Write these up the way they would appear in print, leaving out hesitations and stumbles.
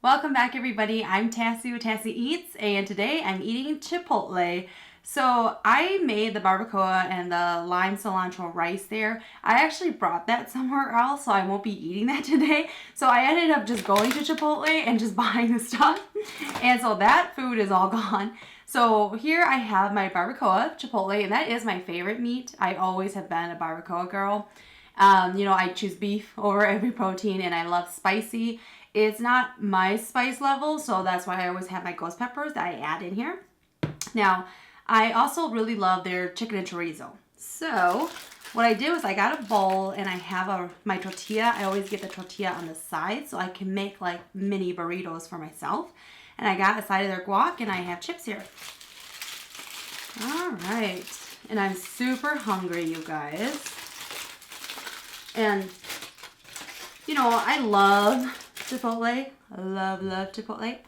Welcome back, everybody. I'm Tassie with Tassie Eats, and today I'm eating Chipotle. So I made the barbacoa and the lime cilantro rice there. I actually brought that somewhere else, so I won't be eating that today. So I ended up just going to Chipotle and just buying the stuff. And so that food is all gone. So here I have my barbacoa Chipotle, and that is my favorite meat. I always have been a barbacoa girl. I choose beef over every protein, and I love spicy. It's not my spice level, so that's why I always have my ghost peppers that I add in here. Now, I also really love their chicken and chorizo. So, what I did was I got a bowl and I have my tortilla. I always get the tortilla on the side so I can make like mini burritos for myself. And I got a side of their guac and I have chips here. All right. And I'm super hungry, you guys. And, I love Chipotle. I love Chipotle.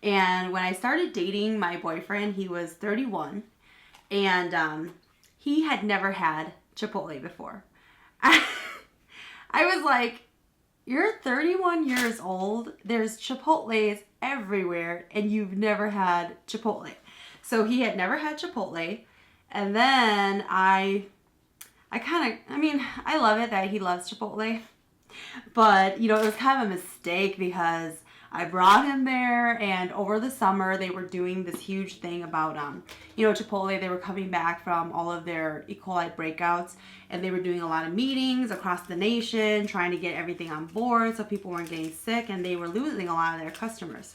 And when I started dating my boyfriend, he was 31. And he had never had Chipotle before. I was like, you're 31 years old. There's Chipotles everywhere. And you've never had Chipotle. So he had never had Chipotle. And then I love it that he loves Chipotle. But, it was kind of a mistake because I brought him there, and over the summer they were doing this huge thing about, Chipotle. They were coming back from all of their E. coli breakouts, and they were doing a lot of meetings across the nation, trying to get everything on board so people weren't getting sick, and they were losing a lot of their customers.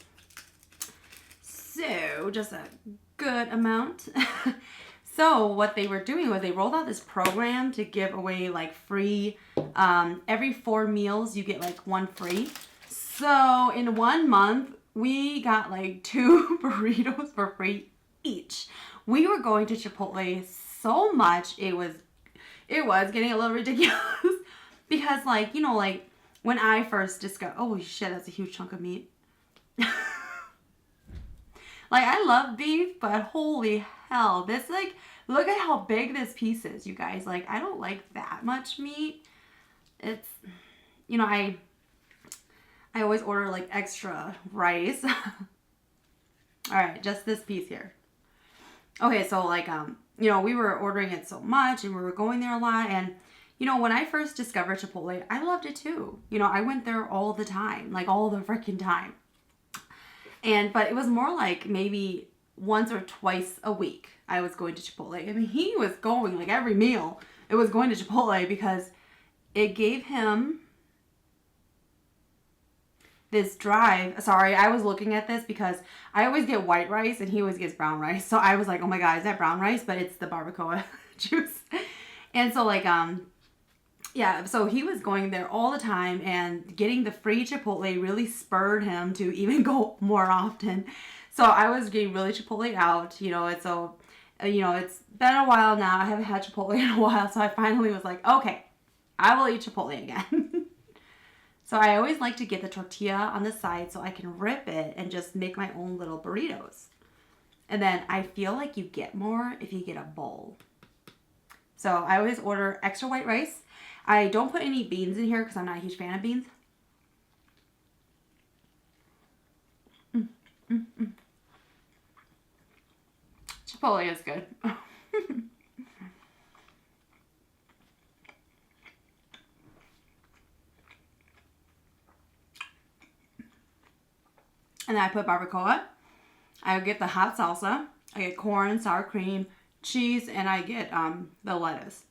So, just a good amount. So what they were doing was they rolled out this program to give away like free, every 4 meals you get like one free. So in 1 month, we got like 2 burritos for free each. We were going to Chipotle so much, it was getting a little ridiculous. Because when I first discovered, oh shit, that's a huge chunk of meat. I love beef, but holy hell, this look at how big this piece is, you guys. I don't like that much meat. It's, I always order extra rice. All right, just this piece here. Okay, so we were ordering it so much and we were going there a lot, and when I first discovered Chipotle, I loved it too. I went there all the time, all the freaking time. But it was more like maybe once or twice a week I was going to Chipotle. I mean, he was going every meal. It was going to Chipotle because it gave him this drive. Sorry, I was looking at this because I always get white rice and he always gets brown rice. So I was like, oh my God, is that brown rice? But it's the barbacoa juice. And so yeah, so he was going there all the time, and getting the free Chipotle really spurred him to even go more often. So I was getting really Chipotle out, it's been a while now. I haven't had Chipotle in a while, so I finally was like, okay, I will eat Chipotle again. So I always like to get the tortilla on the side so I can rip it and just make my own little burritos. And then I feel like you get more if you get a bowl. So I always order extra white rice. I don't put any beans in here because I'm not a huge fan of beans. Chipotle is good. And then I put barbacoa. I get the hot salsa. I get corn, sour cream, cheese, and I get the lettuce.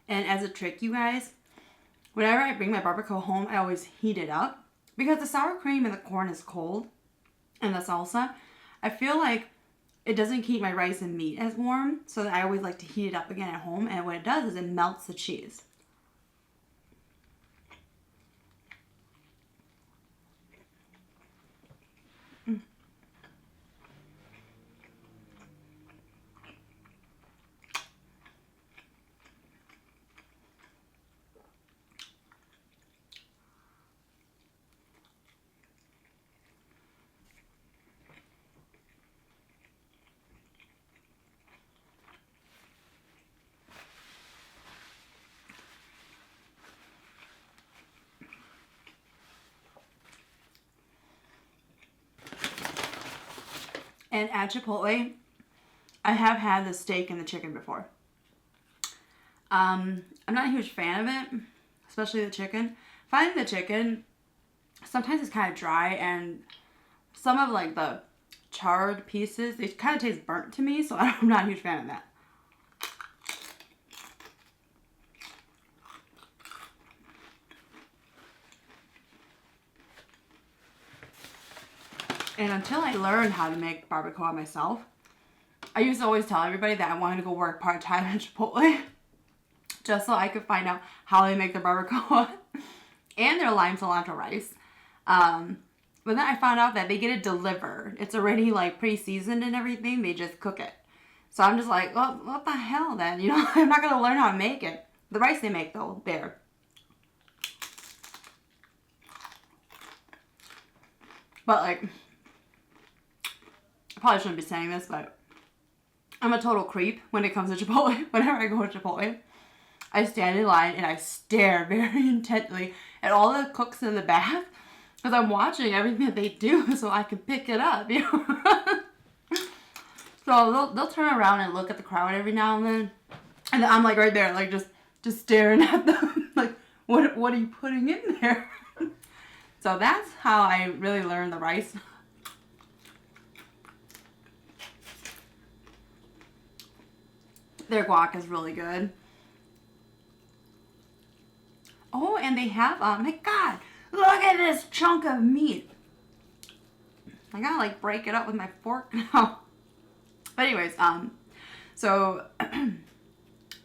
And as a trick, you guys, whenever I bring my barbacoa home, I always heat it up. Because the sour cream and the corn is cold, and the salsa, I feel like it doesn't keep my rice and meat as warm. So I always like to heat it up again at home. And what it does is it melts the cheese. And at Chipotle, I have had the steak and the chicken before. I'm not a huge fan of it, especially the chicken. Finding the chicken, sometimes it's kind of dry, and some of like the charred pieces, they kind of taste burnt to me, so I'm not a huge fan of that. And until I learned how to make barbacoa myself, I used to always tell everybody that I wanted to go work part-time at Chipotle just so I could find out how they make their barbacoa and their lime cilantro rice. But then I found out that they get it delivered. It's already like pre-seasoned and everything. They just cook it. So I'm just like, well, what the hell then? You know, I'm not going to learn how to make it. The rice they make though, there. But like, I probably shouldn't be saying this, but I'm a total creep when it comes to Chipotle. Whenever I go to Chipotle, I stand in line and I stare very intently at all the cooks in the back because I'm watching everything that they do so I can pick it up, you know. So they'll turn around and look at the crowd every now and then I'm like right there, like just staring at them, like what are you putting in there? So that's how I really learned the rice. Their guac is really good. Oh, and they have, my God, look at this chunk of meat. I gotta like break it up with my fork now. But anyways, so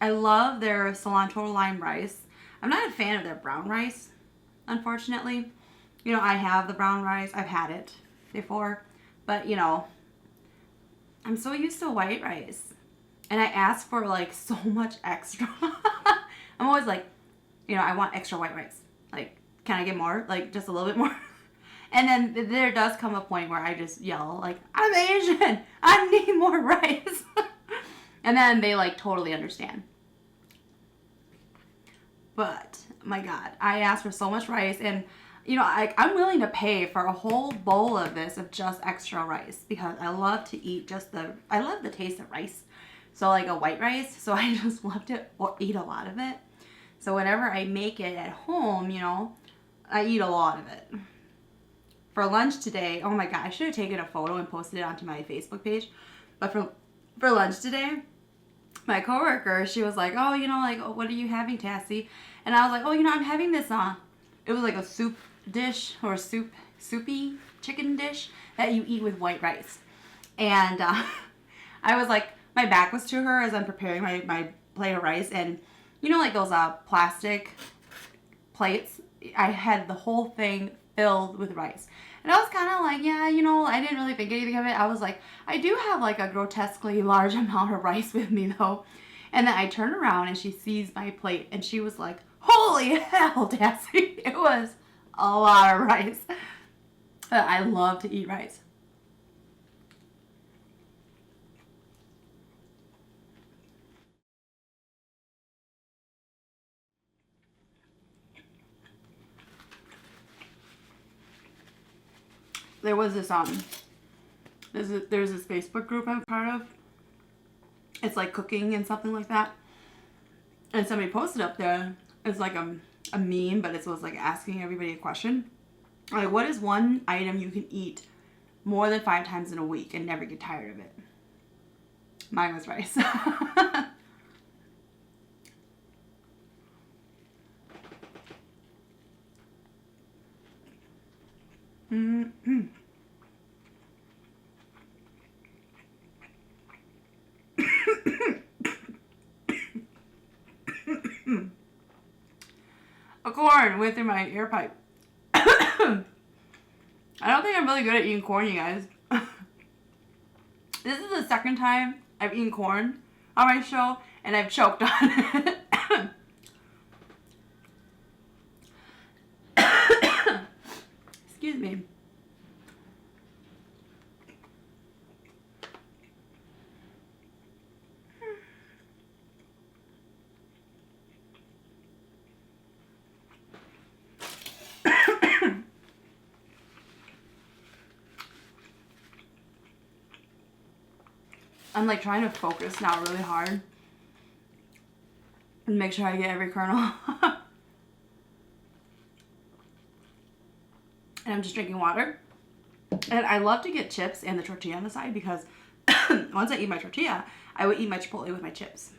I love their cilantro lime rice. I'm not a fan of their brown rice, unfortunately. You know, I have the brown rice. I've had it before. But, you know, I'm so used to white rice. And I ask for like so much extra. I'm always like, you know, I want extra white rice. Like, can I get more? Like, just a little bit more? And then there does come a point where I just yell, like, I'm Asian. I need more rice. And then they, like, totally understand. But, my God, I asked for so much rice. And, you know, I'm willing to pay for a whole bowl of this of just extra rice. Because I love to eat I love the taste of rice. So, like, a white rice. So, I just love to eat a lot of it. So, whenever I make it at home, you know, I eat a lot of it. For lunch today, oh my God, I should have taken a photo and posted it onto my Facebook page. But for lunch today, my coworker, she was like, oh, you know, like, oh, what are you having, Tassie? And I was like, oh, you know, I'm having this, it was like a soup dish or soupy chicken dish that you eat with white rice. And I was like, my back was to her as I'm preparing my plate of rice. And you know, like those plastic plates, I had the whole thing filled with rice. And I was kind of like, yeah, you know, I didn't really think anything of it. I was like, I do have like a grotesquely large amount of rice with me though. And then I turn around and she sees my plate and she was like, holy hell, Tassie. It was a lot of rice. I love to eat rice. There was this there's this Facebook group I'm part of. It's like cooking and something like that. And somebody posted up there, it's like a meme, but it was like asking everybody a question. Like, what is one item you can eat more than 5 times in a week and never get tired of it? Mine was rice. Mm-hmm. A corn went through my ear pipe. I don't think I'm really good at eating corn, you guys. This is the second time I've eaten corn on my show, and I've choked on it. Excuse me. I'm like trying to focus now really hard and make sure I get every kernel. And I'm just drinking water. And I love to get chips and the tortilla on the side because once I eat my tortilla, I would eat my Chipotle with my chips.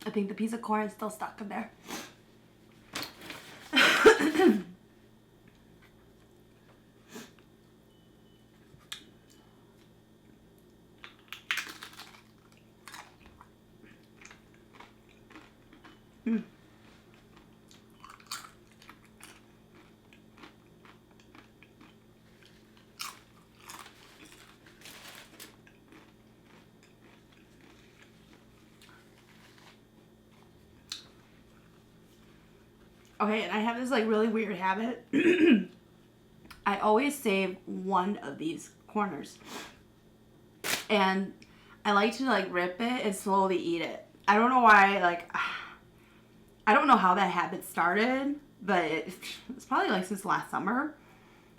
I think the piece of corn is still stuck in there. Mm. Okay, and I have this like really weird habit. I always save one of these corners. And I like to like rip it and slowly eat it. I don't know why, like, I don't know how that habit started, but it's probably like since last summer.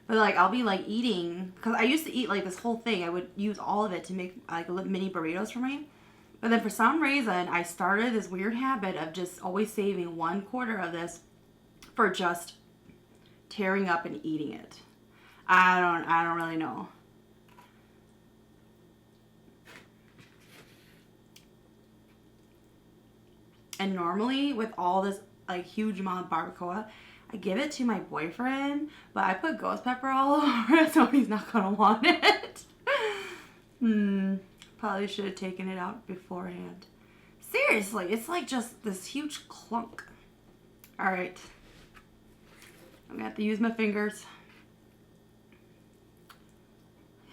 But like I'll be like eating, because I used to eat like this whole thing. I would use all of it to make like mini burritos for me. But then for some reason, I started this weird habit of just always saving 1/4 of this for just tearing up and eating it. I don't really know. And normally with all this like huge amount of barbacoa, I give it to my boyfriend, but I put ghost pepper all over it, so he's not gonna want it. Probably should have taken it out beforehand. Seriously, it's like just this huge clunk. All right. I'm gonna have to use my fingers.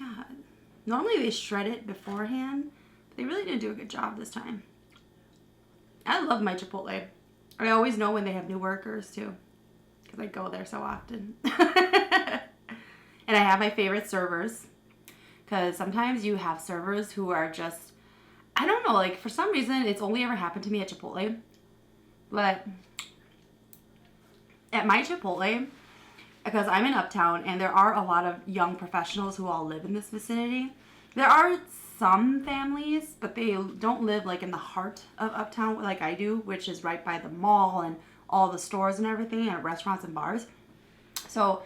Yeah. Normally they shred it beforehand, but they really didn't do a good job this time. I love my Chipotle. I always know when they have new workers too, because I go there so often. And I have my favorite servers, because sometimes you have servers who are just, I don't know, like for some reason it's only ever happened to me at Chipotle, but at my Chipotle, because I'm in Uptown and there are a lot of young professionals who all live in this vicinity. There are some families, but they don't live like in the heart of Uptown like I do, which is right by the mall and all the stores and everything and restaurants and bars. So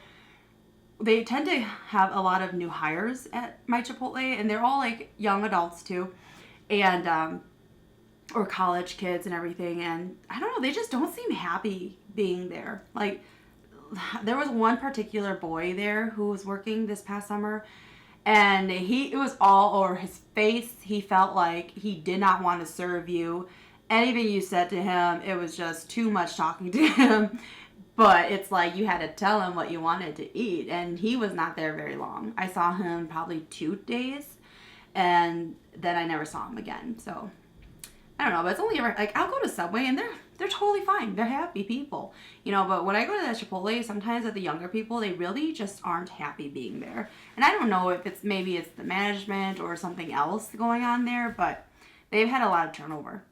they tend to have a lot of new hires at my Chipotle, and they're all like young adults too, and or college kids and everything. And I don't know, they just don't seem happy being there. Like there was one particular boy there who was working this past summer, and it was all over his face. He felt like he did not want to serve you. Anything you said to him, it was just too much talking to him. But it's like you had to tell him what you wanted to eat, and he was not there very long. I saw him probably 2 days, and then I never saw him again. So I don't know, but it's only ever like I'll go to Subway and they're totally fine. They're happy people, you know. But when I go to that Chipotle, sometimes with the younger people, they really just aren't happy being there. And I don't know if maybe it's the management or something else going on there, but they've had a lot of turnover.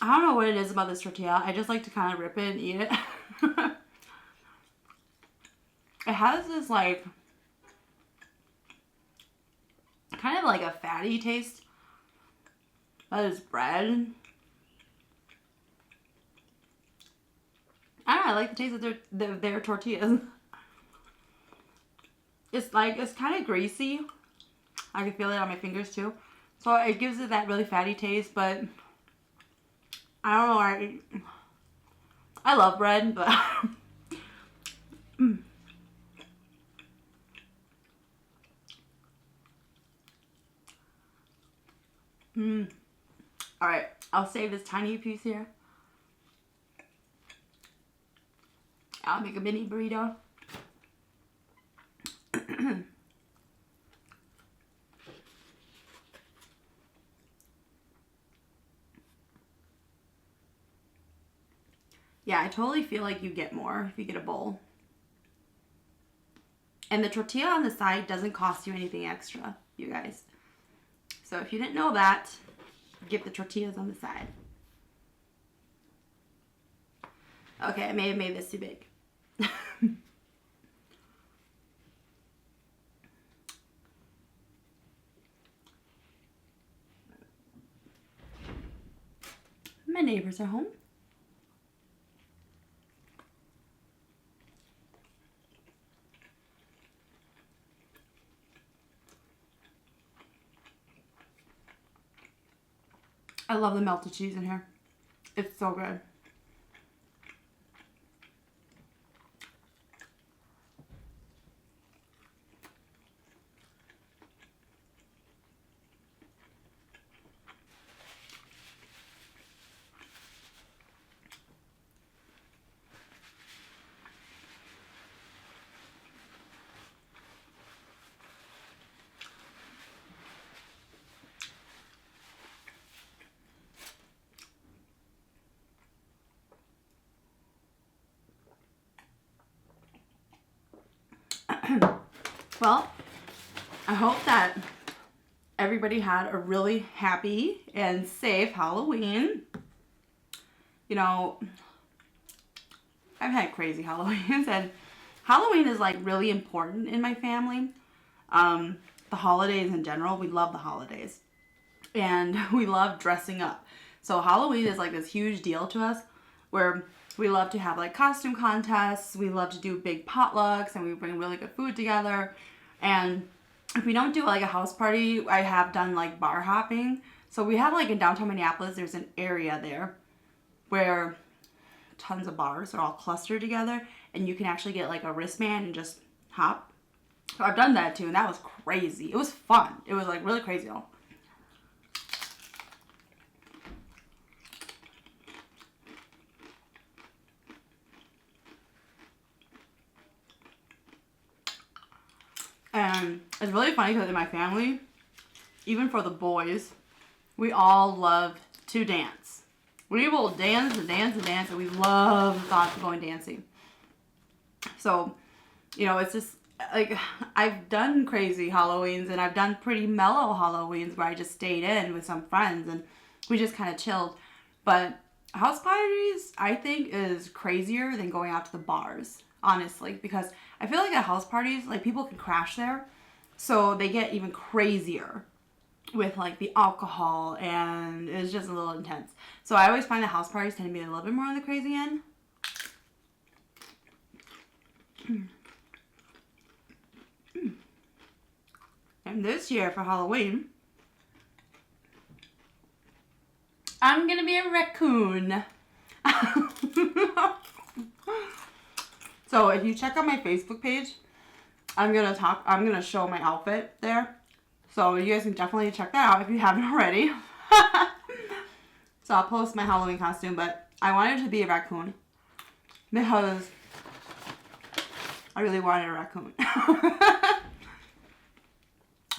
I don't know what it is about this tortilla. I just like to kind of rip it and eat it. It has this like, kind of like a fatty taste. That is bread. I don't know, I like the taste of their tortillas. It's like, it's kind of greasy. I can feel it on my fingers too. So it gives it that really fatty taste, but I don't know. I love bread, but All right, I'll save this tiny piece here. I'll make a mini burrito. Yeah, I totally feel like you get more if you get a bowl. And the tortilla on the side doesn't cost you anything extra, you guys. So if you didn't know that, get the tortillas on the side. Okay, I may have made this too big. My neighbors are home. I love the melted cheese in here. It's so good. Well, I hope that everybody had a really happy and safe Halloween. You know, I've had crazy Halloweens, and Halloween is like really important in my family. The holidays in general, we love the holidays. And we love dressing up. So Halloween is like this huge deal to us, where we love to have like costume contests. We love to do big potlucks, and we bring really good food together. And if we don't do like a house party, I have done like bar hopping. So we have like in downtown Minneapolis, there's an area there where tons of bars are all clustered together, and you can actually get like a wristband and just hop. So I've done that too, and that was crazy. It was fun. It was like really crazy though. And it's really funny because in my family, even for the boys, we all love to dance. We will dance and dance and dance, and we love the thought of going dancing. So, you know, it's just like I've done crazy Halloweens, and I've done pretty mellow Halloweens where I just stayed in with some friends and we just kind of chilled. But house parties, I think, is crazier than going out to the bars, honestly, because I feel like at house parties, like people can crash there, so they get even crazier with like the alcohol, and it's just a little intense. So I always find that house parties tend to be a little bit more on the crazy end. And this year for Halloween, I'm gonna be a raccoon. So if you check out my Facebook page, I'm gonna show my outfit there. So you guys can definitely check that out if you haven't already. So I'll post my Halloween costume, but I wanted to be a raccoon because I really wanted a raccoon.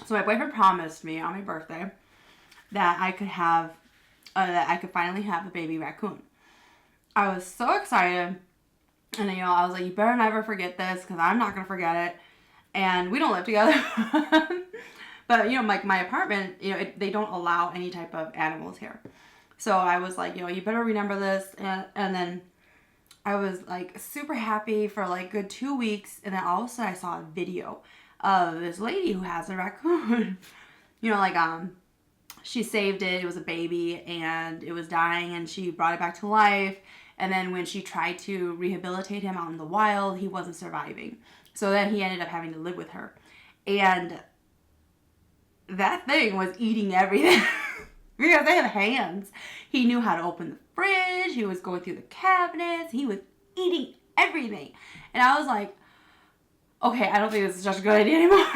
So my boyfriend promised me on my birthday that I could finally have a baby raccoon. I was so excited. And, you know, I was like, you better never forget this, because I'm not going to forget it. And we don't live together. But, you know, like my apartment, you know, they don't allow any type of animals here. So I was like, you better remember this. And then I was like super happy for like good 2 weeks. And then all of a sudden I saw a video of this lady who has a raccoon. Like, she saved it. It was a baby and it was dying and she brought it back to life. And then when she tried to rehabilitate him out in the wild, he wasn't surviving. So then he ended up having to live with her. And that thing was eating everything because they have hands. He knew how to open the fridge. He was going through the cabinets. He was eating everything. And I was like, okay, I don't think this is such a good idea anymore.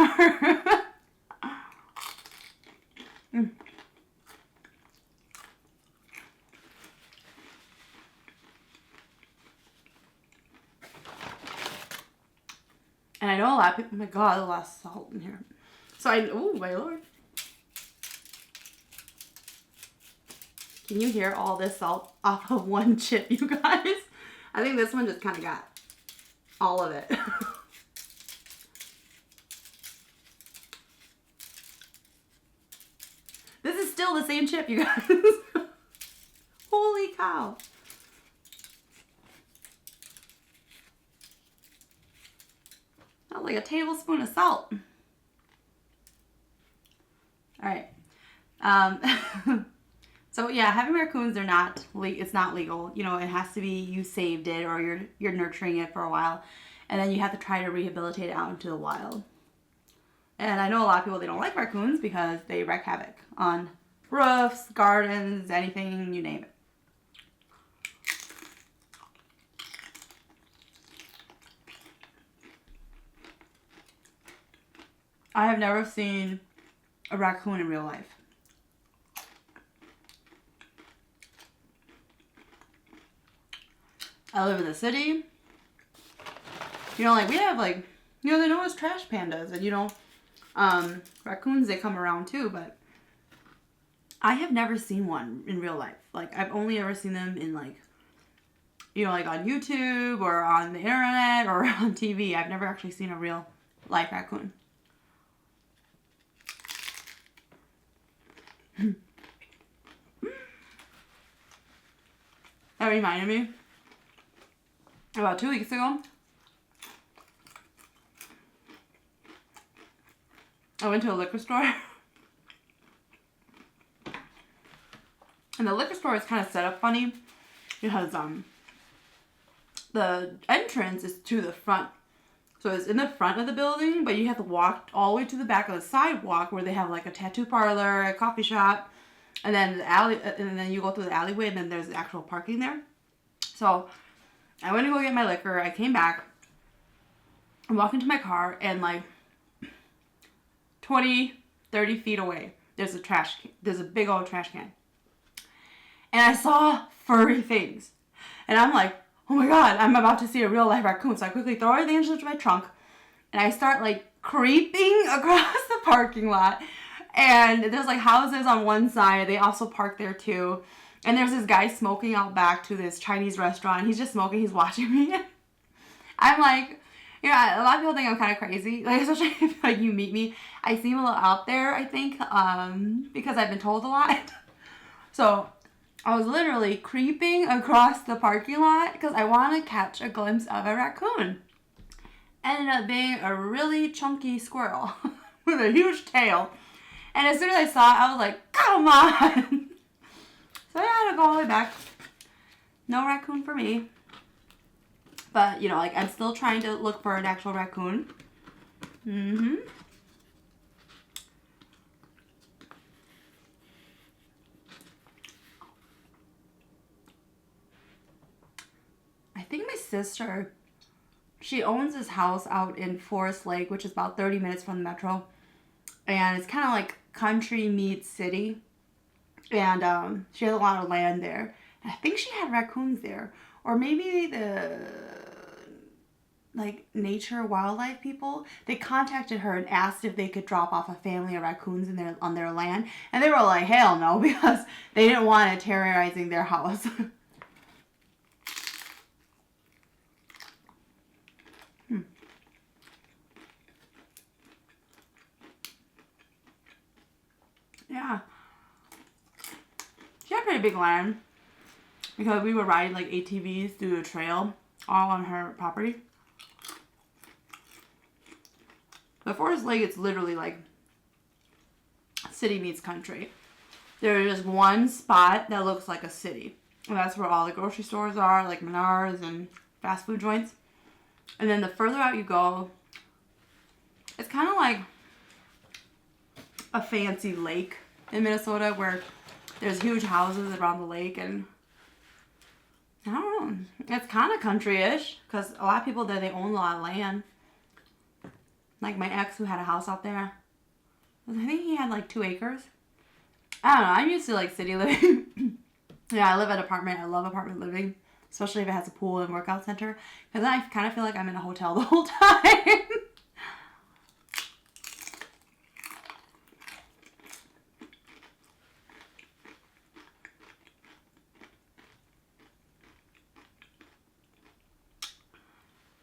And I know a lot of people, oh my God, a lot of salt in here. So oh my Lord. Can you hear all this salt off of one chip, you guys? I think this one just kind of got all of it. This is still the same chip, you guys. Holy cow. That's like a tablespoon of salt. All right. So yeah, having raccoons, it's not legal. It has to be you saved it or you're nurturing it for a while, and then you have to try to rehabilitate it out into the wild. And I know a lot of people, they don't like raccoons because they wreak havoc on roofs, gardens, anything, you name it. I have never seen a raccoon in real life. I live in the city. Like we have like, they know us trash pandas and raccoons, they come around too, but I have never seen one in real life. Like I've only ever seen them in like, like on YouTube or on the internet or on TV. I've never actually seen a real life raccoon. That reminded me, about 2 weeks ago, I went to a liquor store. And the liquor store is kind of set up funny because the entrance is to the front. So it's in the front of the building, but you have to walk all the way to the back of the sidewalk where they have like a tattoo parlor, a coffee shop, and then and then you go through the alleyway, and then there's actual parking there. So I went to go get my liquor. I came back. I'm walking to my car, and like 20, 30 feet away, there's a big old trash can. And I saw furry things. And I'm like, oh my God, I'm about to see a real life raccoon. So I quickly throw everything into my trunk, and I start like creeping across the parking lot. And there's like houses on one side. They also park there too. And there's this guy smoking out back to this Chinese restaurant. He's just smoking. He's watching me. I'm like, a lot of people think I'm kind of crazy. Like, especially if like you meet me. I seem a little out there, I think, because I've been told a lot. So I was literally creeping across the parking lot because I want to catch a glimpse of a raccoon. Ended up being a really chunky squirrel with a huge tail. And as soon as I saw it, I was like, come on. So I had to go all the way back. No raccoon for me. But, like I'm still trying to look for an actual raccoon. I think my sister, she owns this house out in Forest Lake, which is about 30 minutes from the metro. And it's kind of like country meets city. And she has a lot of land there. And I think she had raccoons there. Or maybe the like nature wildlife people, they contacted her and asked if they could drop off a family of raccoons on their land. And they were like, hell no, because they didn't want it terrorizing their house. Yeah. She had a pretty big land because we were riding like ATVs through a trail all on her property. But Forest Lake, it's literally like city meets country. There is just one spot that looks like a city. And that's where all the grocery stores are, like Menards and fast food joints. And then the further out you go, it's kind of like a fancy lake in Minnesota where there's huge houses around the lake. And I don't know, it's kind of country-ish because a lot of people there, they own a lot of land. Like my ex who had a house out there. I think he had like 2 acres. I don't know. I'm used to like city living. Yeah, I live in an apartment. I love apartment living, especially if it has a pool and workout center. Because then I kind of feel like I'm in a hotel the whole time.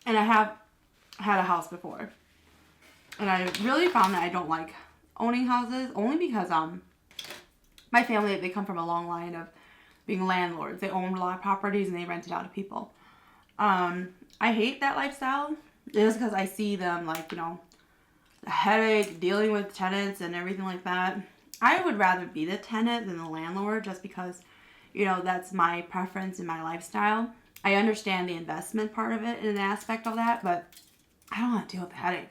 And I have had a house before. And I really found that I don't like owning houses only because my family, they come from a long line of being landlords. They own a lot of properties and they rent it out to people. I hate that lifestyle just because I see them like, you know, the headache dealing with tenants and everything like that. I would rather be the tenant than the landlord just because, you know, that's my preference and my lifestyle. I understand the investment part of it in an aspect of that, but I don't want to deal with the headache.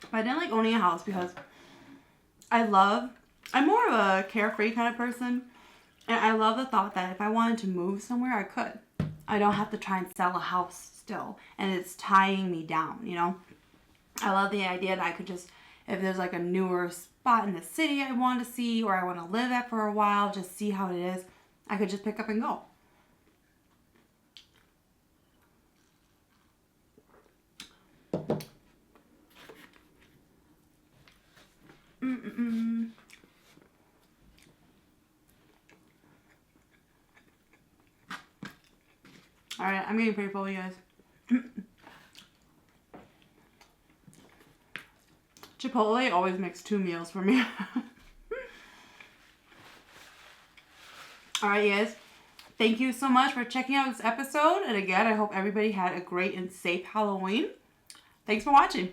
But I didn't like owning a house because I'm more of a carefree kind of person. And I love the thought that if I wanted to move somewhere, I could. I don't have to try and sell a house still. And it's tying me down, you know. I love the idea that I could just, if there's like a newer spot in the city I want to see or I want to live at for a while, just see how it is, I could just pick up and go. Alright, I'm getting pretty full, you guys. Chipotle always makes 2 meals for me. Alright, you guys. Thank you so much for checking out this episode. And again, I hope everybody had a great and safe Halloween. Thanks for watching.